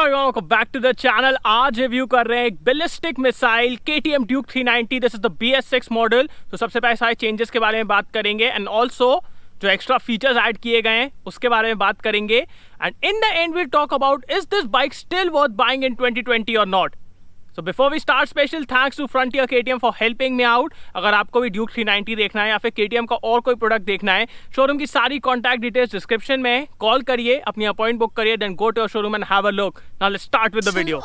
Welcome back to the channel. आज review कर रहे हैं एक ballistic missile KTM Duke 390। This is the BS6 model. तो सबसे पहले सारे चेंजेस के बारे में बात करेंगे एंड ऑल्सो जो एक्स्ट्रा फीचर्स ऐड किए गए हैं उसके बारे में बात करेंगे and in the end we talk about is this bike still worth buying in 2020 और नॉट। So before we start, special thanks to Frontier KTM for helping me out। अगर आपको भी Duke 390 देखना है या फिर KTM का और कोई प्रोडक्ट देखना है, शोरूम की सारी कॉन्टैक्ट डिटेल्स डिस्क्रिप्शन में, कॉल करिए, अपनी अपॉइंट बुक करिए, then go to your showroom and have a look. Now let's start with the video.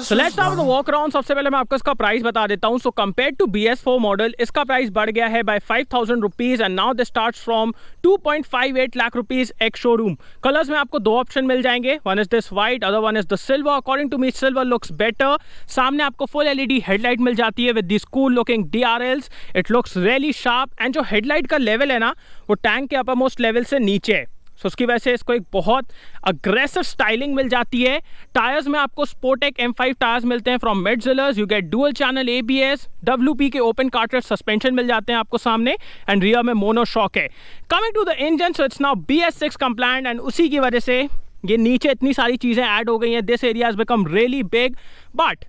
So let's start with the walk around। सबसे पहले मैं आपको इसका प्राइस बता देता हूँ। So compared to BS4 model इसका प्राइस बढ़ गया है by 5,000 rupees and now this starts from 2.58 lakh rupees ex showroom. Colours में आपको दो ऑप्शन मिल जाएंगे, one is this white, other one is the silver. According to me silver looks better. सामने आपको फुल LED हेडलाइट मिल जाती है with the cool looking DRLs। It looks really sharp and जो हेडलाइट का लेवल है ना वो टैंक के अपर मोस्ट लेवल से नीचे है। So, उसकी वजह से इसको एक बहुत अग्रेसिव स्टाइलिंग मिल जाती है। टायर्स में आपको स्पोर्टेक M5 टायर्स मिलते हैं from Metzelers. You get dual channel ABS, WP के ओपन कार्ट्रिज सस्पेंशन मिल जाते हैं आपको सामने एंड रियर में मोनो शॉक है। Coming to the engine, so it's now BS6 compliant and उसी की वजह से ये नीचे इतनी सारी चीज़ें ऐड हो गई हैं। This area has become really big but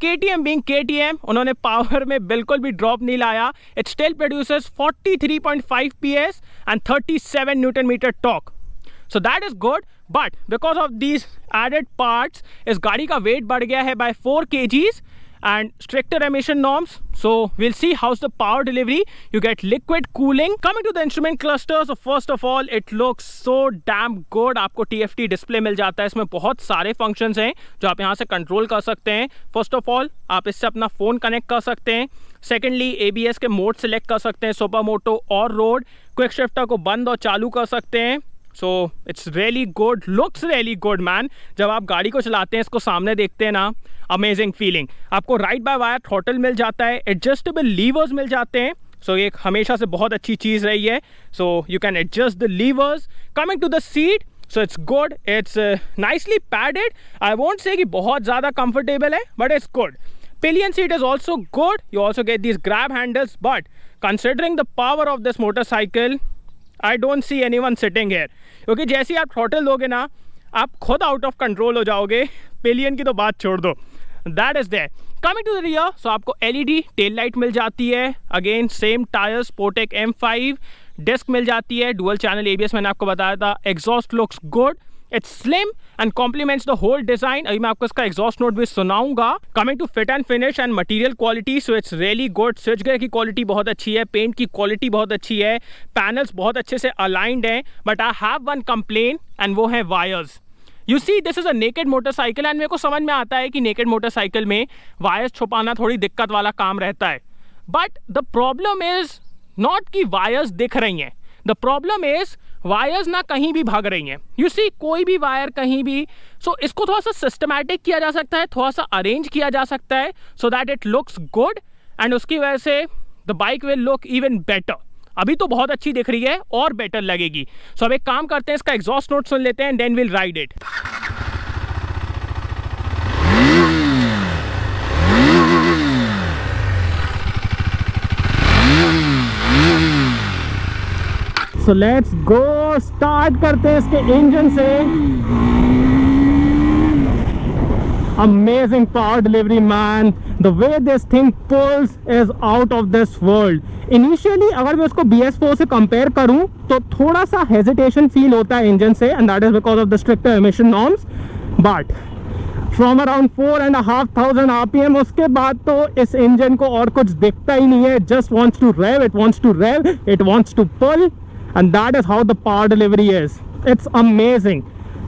KTM being KTM, उन्होंने पावर में बिल्कुल भी ड्रॉप नहीं लाया। It still produces 43.5 PS and 37 newton metre torque. So that is good but because of these added parts इस गाड़ी का वेट बढ़ गया है by 4 kgs and stricter emission norms. So we'll see how's the power delivery. You get liquid cooling. Coming to the instrument cluster, so first of all it looks so damn good. आपको TFT display मिल जाता है। इसमें बहुत सारे functions हैं जो आप यहाँ से कंट्रोल कर सकते हैं। फर्स्ट ऑफ ऑल आप इससे अपना फ़ोन कनेक्ट कर सकते हैं। सेकेंडली ABS के मोड सेलेक्ट कर सकते हैं, सुपर मोटो और रोड। क्विक शिफ्टर को बंद और चालू कर सकते हैं। सो it's really good, looks really good man. जब आप गाड़ी को चलाते हैं, इसको सामने देखते हैं ना, अमेजिंग फीलिंग। आपको राइट बाय वायर थ्रॉटल मिल जाता है, एडजस्टेबल लीवर्स मिल जाते हैं। सो ये हमेशा से बहुत अच्छी चीज़ रही है। So you can adjust the levers. Coming to the seat, so it's good, it's nicely padded. I won't say कि बहुत ज़्यादा कंफर्टेबल है but it's good. Pillion seat is also good. You also get these grab handles, but considering the power of this motorcycle, I don't see anyone sitting here. क्योंकि जैसे आप throttle दोगे ना, आप खुद आउट ऑफ कंट्रोल हो जाओगे। Pillion की तो बात छोड़ दो। That is there. Coming to the rear, so आपको LED टेल लाइट मिल जाती है। Again same tyre, Sportec M5 disc मिल जाती है। डुअल चैनल ABS मैंने आपको बताया था। Exhaust looks good, it's slim and compliments the whole design. अभी मैं आपको इसका एग्जॉस्ट नोट भी सुनाऊंगा। Coming to fit and finish and material quality, so it's really good. Switch gear की क्वालिटी बहुत अच्छी है, पेंट की क्वालिटी बहुत अच्छी है, पैनल्स बहुत अच्छे से अलाइंड हैं। But I have one complain and वो है wires. You see this is a naked motorcycle and मेरे को समझ में आता है कि नेकेड मोटरसाइकिल में वायर्स छुपाना थोड़ी दिक्कत वाला काम रहता है। But the problem is not कि वायर्स दिख रही हैं, द प्रॉब्लम इज वायर्स ना कहीं भी भाग रही हैं। यू सी कोई भी वायर कहीं भी। सो इसको थोड़ा सा सिस्टमैटिक किया जा सकता है, थोड़ा सा अरेंज किया जा सकता है so that it looks good and उसकी वजह से the bike will look even better. अभी तो बहुत अच्छी दिख रही है और बेटर लगेगी। सो अब एक काम करते हैं, इसका एग्जॉस्ट नोट सुन लेते हैं and then will ride it. So let's go, start करते हैं इसके इंजन से। Amazing power delivery man, the way this thing pulls is out of this world. Initially अगर मैं उसको BS4 से कंपेयर करूं तो थोड़ा सा हेजिटेशन फील होता है इंजन से and that is because of the stricter emission norms, but from around 4,500 RPM उसके बाद तो इस इंजन को और कुछ दिखता ही नहीं है। Just wants to rev, it wants to rev, it wants to pull. And that is how the power delivery is. It's amazing.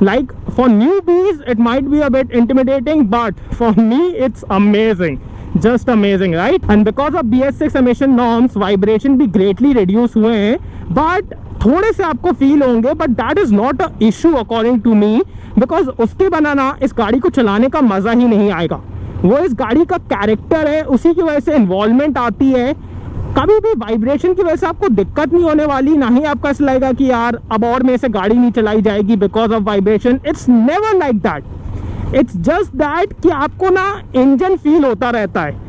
Like for newbies it might be a bit intimidating, but for me it's amazing, just amazing, right? And because of BS6 emission norms vibration भी greatly reduce हुए हैं, but थोड़े से आपको feel होंगे, but that is not a issue according to me, because उसके बिना ना इस गाड़ी को चलाने का मज़ा ही नहीं आएगा। वो इस गाड़ी का कैरेक्टर है, उसी की वजह से इन्वॉल्वमेंट आती है। कभी भी वाइब्रेशन की वजह से आपको दिक्कत नहीं होने वाली, ना ही आपको ऐसा लगेगा कि यार अब और मेरे से गाड़ी नहीं चलाई जाएगी because of vibration. It's never like that. It's just that कि आपको ना इंजन फील होता रहता है।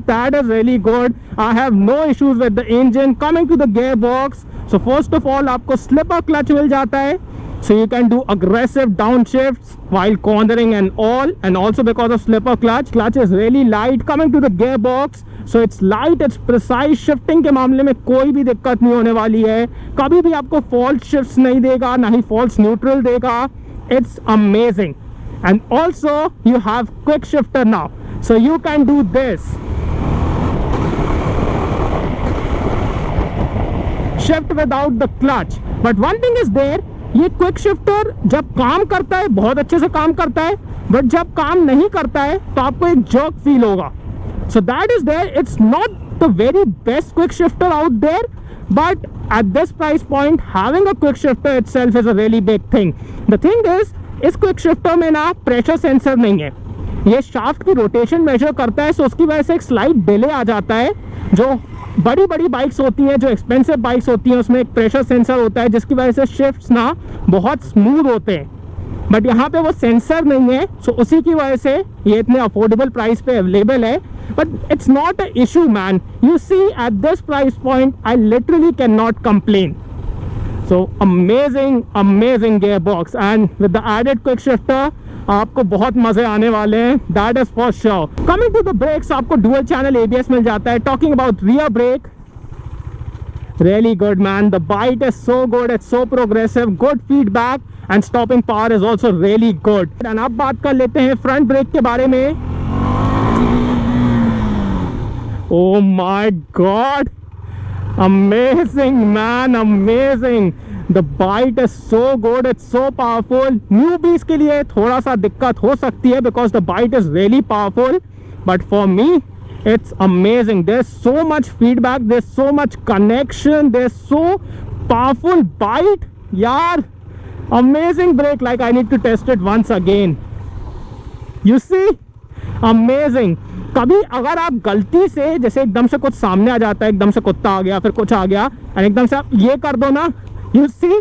That is really good. I have no issues with the engine. Coming to the gearbox, so first of all आपको slipper clutch मिल जाता है, so you can do aggressive downshifts while cornering and all, and also because of slipper clutch is really light. Coming to the gearbox, so it's light, it's precise. shifting के मामले में कोई भी दिक्कत नहीं होने वाली है, कभी भी आपको false shifts नहीं देगा, ना ही false neutral देगा। It's amazing. And also you have quick shifter now, so you can do this, shift without the clutch. But one thing is there, ये क्विक शिफ्टर जब काम करता है बहुत अच्छे से काम करता है, बट जब काम नहीं करता है तो आपको एक जर्क फील होगा। So that is there. It's not the very best quick shifter out there, but at this price point having a quick shifter itself is a really big thing. The thing is, इस quick shifter में ना pressure sensor नहीं है, ये shaft की rotation major करता है, सो उसकी वजह से एक स्लाइट डिले आ जाता है। जो बड़ी बड़ी बाइक्स होती हैं, जो एक्सपेंसिव बाइक्स होती हैं, उसमें एक प्रेशर सेंसर होता है जिसकी वजह से शिफ्ट्स ना बहुत स्मूथ होते हैं, बट यहाँ पे वो सेंसर नहीं है, सो उसी की वजह से ये इतने अफोर्डेबल प्राइस पे अवेलेबल है। But it's not a issue man, you see at this price point I literally can not complain. So amazing gearbox, and with the added quick shifter आपको बहुत मजे आने वाले हैं, that is for sure. Coming to the brakes, आपको dual channel ABS मिल जाता है. Talking about rear brake, really good man. The bite is so good, it's so progressive, good feedback, and stopping power is also really good. And अब बात कर लेते हैं front brake के बारे में. Oh my God, amazing man, amazing. The bite is so good, it's so powerful. Newbies के लिए थोड़ा सा दिक्कत हो सकती है because the bite is really powerful, but for me it's amazing. There's so much feedback, there's so much connection, there's so powerful bite. यार amazing brake, like I need to test it once again. You see, amazing. कभी अगर आप गलती से जैसे एकदम से कुछ सामने आ जाता है, एकदम से कुत्ता आ गया, फिर कुछ आ गया, और एकदम से आप ये कर दो ना, you see,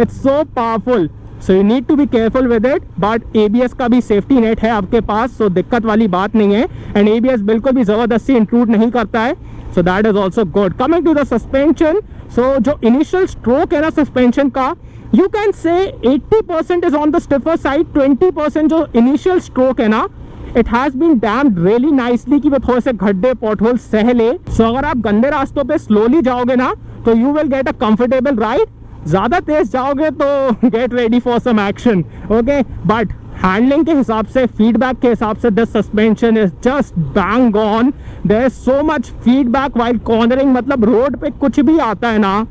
it's so powerful. So you need to be careful with it. But ABS का भी सेफ्टी नेट है आपके पास, so दिक्कत वाली बात नहीं है, and ABS बिल्कुल भी ज़बरदस्ती इंट्रूड नहीं करता है, so that is also good. Coming to the suspension, so जो initial stroke है ना सस्पेंशन का, you can say 80% is on the stiffer side, 20% जो initial stroke है ना, it has been damped really nicely कि वो थोड़े से गड्ढे पॉटहोल सह ले। so अगर आप गंदे रास्तों पे स्लोली जाओगे ना तो you will get a comfortable ride. ज़्यादा तेज जाओगे तो get ready for some action, okay? but handling के हिसाब से, फीडबैक के हिसाब से, this suspension is just bang on. There is so much feedback while cornering. मतलब रोड पे कुछ भी आता है ना,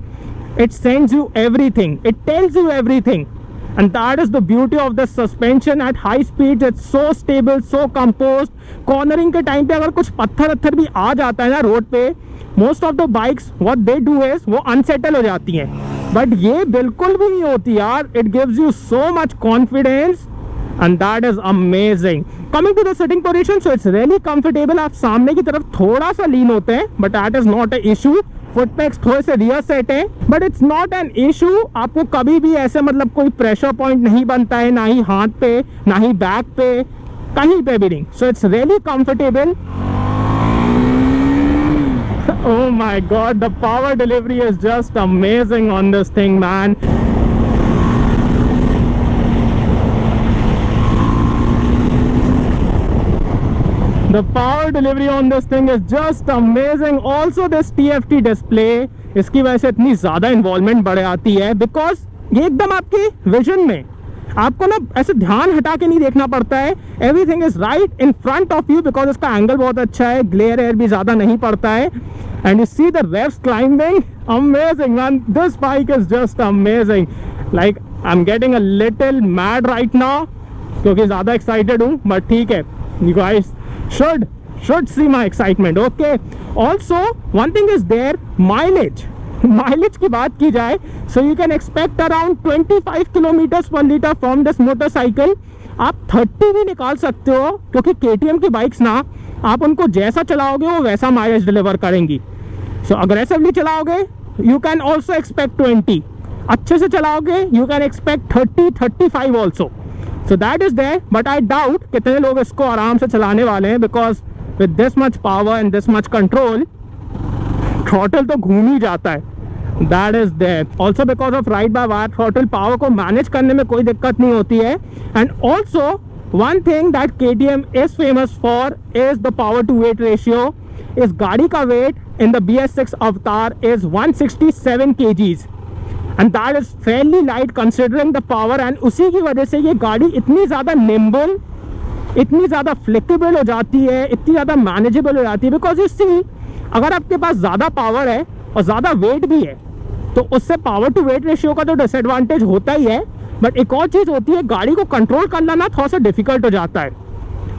it sends you everything, it tells you everything, and that is the beauty of the suspension. At high speeds it's so stable, so composed. Cornering के time पे अगर कुछ पत्थर भी आ जाता है ना रोड पे, most of the bikes what they do is वो unsettle हो जाती हैं, but ये बिल्कुल भी नहीं होती यार. It gives you so much confidence and that is amazing. Coming to the sitting position, so it's really comfortable. आप सामने की तरफ थोड़ा सा लीन होते हैं, but that is not an issue. Foot PACS थोड़े से रियर सेट है, but it's not an issue. आपको कभी भी ऐसे मतलब कोई प्रेशर पॉइंट नहीं बनता है, ना ही हाथ पे, ना ही बैक पे, कहीं पे भी नहीं. सो it's really comfortable. Oh my God, the power delivery is just amazing on this thing, man. The power delivery on this thing is just amazing. Also this TFT display, इसकी वजह से इतनी ज़्यादा इन्वॉल्वमेंट बढ़ जाती है, बिकॉज ये एकदम आपके विजन में, आपको ना ऐसे ध्यान हटा के नहीं देखना पड़ता है. Everything is right in front of you, because इसका एंगल बहुत अच्छा है, ग्लेयर एयर भी ज़्यादा नहीं पड़ता है. And you see the रेव्स climbing, amazing man. This bike is just amazing. Like I am getting a little mad right now, क्योंकि ज़्यादा एक्साइटेड हूँ, बट ठीक है. You guys should see my excitement, okay? Also one thing is there, mileage की बात की जाए, so you can expect around 25 kilometers per liter from this motorcycle. आप 30 भी निकाल सकते हो, क्योंकि KTM की बाइक्स ना, आप उनको जैसा चलाओगे वो वैसा माइलेज डिलीवर करेंगी. सो अग्रेसिवली चलाओगे यू कैन ऑल्सो एक्सपेक्ट 20, अच्छे से चलाओगे you can expect 30-35 also. So that is there, but I doubt कितने लोग इसको आराम से चलाने वाले हैं, because with this much power and this much control throttle तो घूम ही जाता है. That is there. Also because of ride by wire throttle power को मैनेज करने में कोई दिक्कत नहीं होती है. And also one thing that KTM is famous for is the power to weight ratio. इस गाड़ी का weight in the BS6 Avatar is 167 kgs and that is fairly light considering the power. and उसी की वजह से ये गाड़ी इतनी ज़्यादा nimble, इतनी ज़्यादा flexible हो जाती है, इतनी ज़्यादा manageable हो जाती है. बिकॉज you see, अगर आपके पास ज़्यादा पावर है और ज़्यादा वेट भी है तो उससे पावर टू वेट रेशियो का तो डिसएडवांटेज होता ही है. बट एक और चीज़ होती है, गाड़ी को कंट्रोल करना ना थोड़ा सा डिफिकल्ट हो जाता है,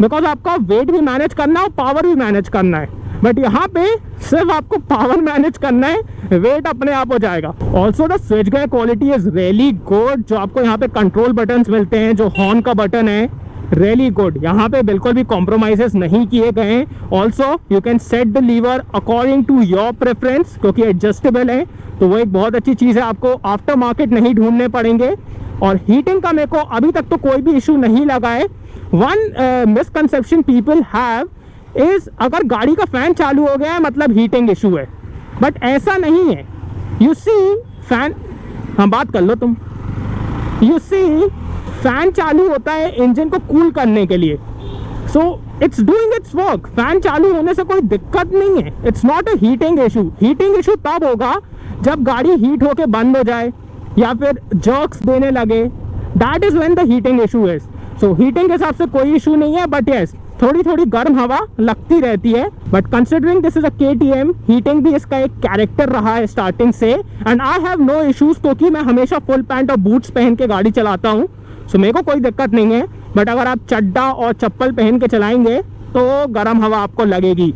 बिकॉज आपका वेट भी मैनेज करना है और पावर भी मैनेज करना है. बट यहाँ पे सिर्फ आपको पावर मैनेज करना है, वेट अपने आप हो जाएगा. Also the switch gear quality is really good. जो आपको यहाँ पे कंट्रोल बटन्स मिलते हैं, जो हॉर्न का बटन है, रियली गुड. यहाँ पे बिल्कुल भी कॉम्प्रोमाइजेस नहीं किए गए हैं. Also you can set the lever according to your preference, क्योंकि एडजस्टेबल है, तो वो एक बहुत अच्छी चीज़ है. आपको आफ्टर मार्केट नहीं ढूंढने पड़ेंगे. और हीटिंग का मेरे को अभी तक तो कोई भी इशू नहीं लगा है. One misconception people have is अगर गाड़ी का फैन चालू हो गया है मतलब हीटिंग इशू है, बट ऐसा नहीं है. यू सी फैन, हाँ बात कर लो तुम. यू सी फैन चालू होता है इंजन को कूल करने के लिए, so it's doing it's work. Fan चालू होने से कोई दिक्कत नहीं है. It's not a heating issue. Heating issue तब होगा जब गाड़ी हीट होके बंद हो जाए या फिर जर्क्स देने लगे. That is when the heating issue is. So heating के हिसाब से कोई इशू नहीं है, बट यस थोड़ी थोड़ी गर्म हवा लगती रहती है. But considering this is a KTM, heating भी इसका एक कैरेक्टर रहा है स्टार्टिंग से. And I have no issues, क्योंकि मैं हमेशा फुल पैंट और बूट्स पहन के गाड़ी चलाता हूँ. सो मेरे को कोई दिक्कत नहीं है. बट अगर आप चड्डा और चप्पल पहन के चलाएंगे तो गर्म हवा आपको लगेगी.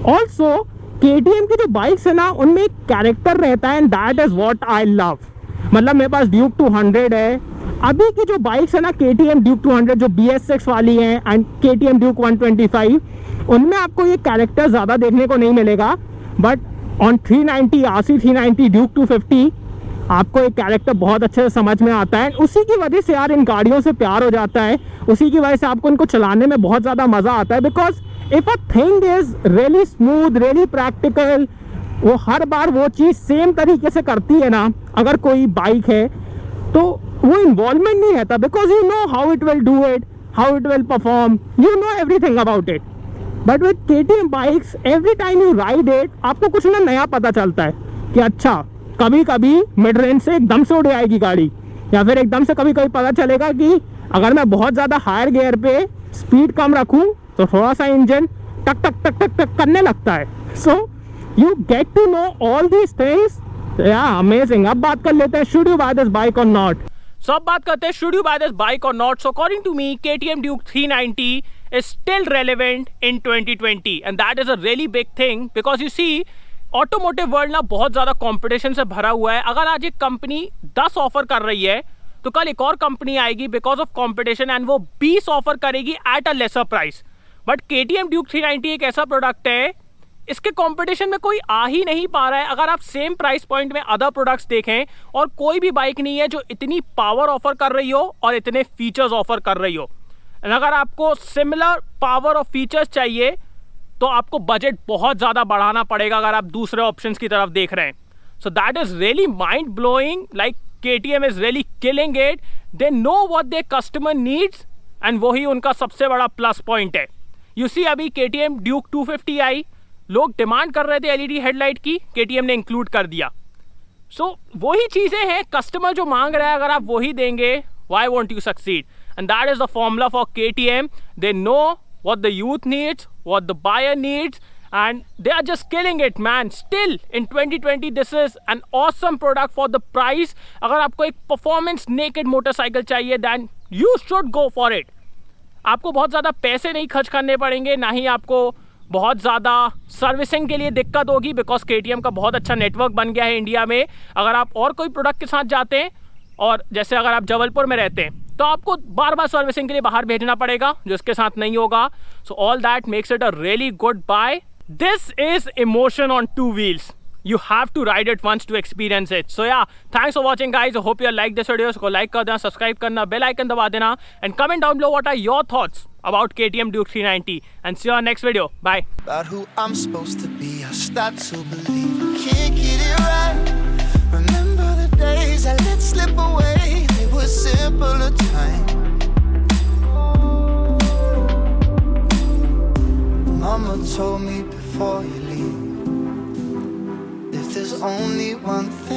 ऑल्सो KTM की जो बाइक्स है ना, उनमें एक कैरेक्टर रहता है and that is what I love. मतलब मेरे पास ड्यूक 200 है. अभी की जो बाइक्स है ना, KTM ड्यूक 200 जो BS6 वाली है एंड KTM ड्यूक 125, उनमें आपको ये कैरेक्टर ज़्यादा देखने को नहीं मिलेगा. बट ऑन 390 RC 390 ड्यूक 250 आपको एक कैरेक्टर बहुत अच्छे से समझ में आता है. उसी की वजह से यार इन गाड़ियों से प्यार हो जाता है. उसी की वजह से आपको इनको चलाने में बहुत ज़्यादा मज़ा आता है. Because if a thing is really smooth, really practical, वो हर बार वो चीज़ सेम तरीके से करती है ना, अगर कोई बाइक है तो वो इन्वॉल्वमेंट नहीं रहता. Because you know how it will do it, how it will perform, you know everything about it. But with KTM bikes every time you ride it, आपको कुछ ना नया पता चलता है कि अच्छा कभी कभी मिड रेंज से एकदम से उड़ आएगी गाड़ी, या फिर एकदम से कभी कभी पता चलेगा कि अगर मैं बहुत ज़्यादा हायर गियर पे स्पीड कम रखूँ तो थोड़ा सा इंजन टक टक टक टक टक करने लगता है. So you get to know all these things. Yeah amazing. अब बात कर लेते हैं, should you buy this bike और नॉट. सो अब बात करते हैं should you buy this bike और not. So according to me KTM Duke 390 is still relevant in 2020 and that is a really big thing because you see automotive world ना बहुत ज़्यादा competition से भरा हुआ है. अगर आज एक कंपनी 10 ऑफर कर रही है तो कल एक और कंपनी आएगी बिकॉज ऑफ कंपटीशन एंड वो 20 ऑफर करेगी at a lesser price. But KTM Duke 390 एक ऐसा प्रोडक्ट है, इसके कंपटीशन में कोई आ ही नहीं पा रहा है. अगर आप सेम प्राइस पॉइंट में अदर प्रोडक्ट्स देखें और कोई भी बाइक नहीं है जो इतनी पावर ऑफर कर रही हो और इतने फीचर्स ऑफर कर रही हो. अगर आपको सिमिलर पावर और फीचर्स चाहिए तो आपको बजट बहुत ज़्यादा बढ़ाना पड़ेगा अगर आप दूसरे ऑप्शंस की तरफ देख रहे हैं. So that is really mind blowing. Like KTM is really killing it. They know what there customer needs and वही उनका सबसे बड़ा प्लस पॉइंट है. यू सी अभी KTM Duke 250 आई, लोग डिमांड कर रहे थे LED हेडलाइट की, KTM ने इंक्लूड कर दिया. सो वही चीज़ें हैं, कस्टमर जो मांग रहा है अगर आप वही देंगे, why won't you succeed? And that is the formula for KTM. They know what the youth needs, what the buyer needs, and they are just killing it, man. Still in 2020 this is an awesome product for the price. अगर आपको एक performance naked motorcycle चाहिए then you should go for it. आपको बहुत ज़्यादा पैसे नहीं खर्च करने पड़ेंगे, ना ही आपको बहुत ज़्यादा सर्विसिंग के लिए दिक्कत होगी बिकॉज KTM का बहुत अच्छा नेटवर्क बन गया है इंडिया में. अगर आप और कोई प्रोडक्ट के साथ जाते हैं और जैसे अगर आप जबलपुर में रहते हैं तो आपको बार बार सर्विसिंग के लिए बाहर भेजना पड़ेगा, जो इसके साथ नहीं होगा. So all that makes it a really good buy. This is emotion on 2 wheels. You have to ride it once to experience it. So yeah, thanks for watching guys. I hope you like this video. So like कर देना, subscribe करना, bell icon दबा देना, and comment down below what are your thoughts about KTM Duke 390. And see you on next video. Bye. About who I'm supposed to be, I start to believe I can't get it right. Remember the days I let slip away, they were simpler times. Mama told me before you leave, if there's only one thing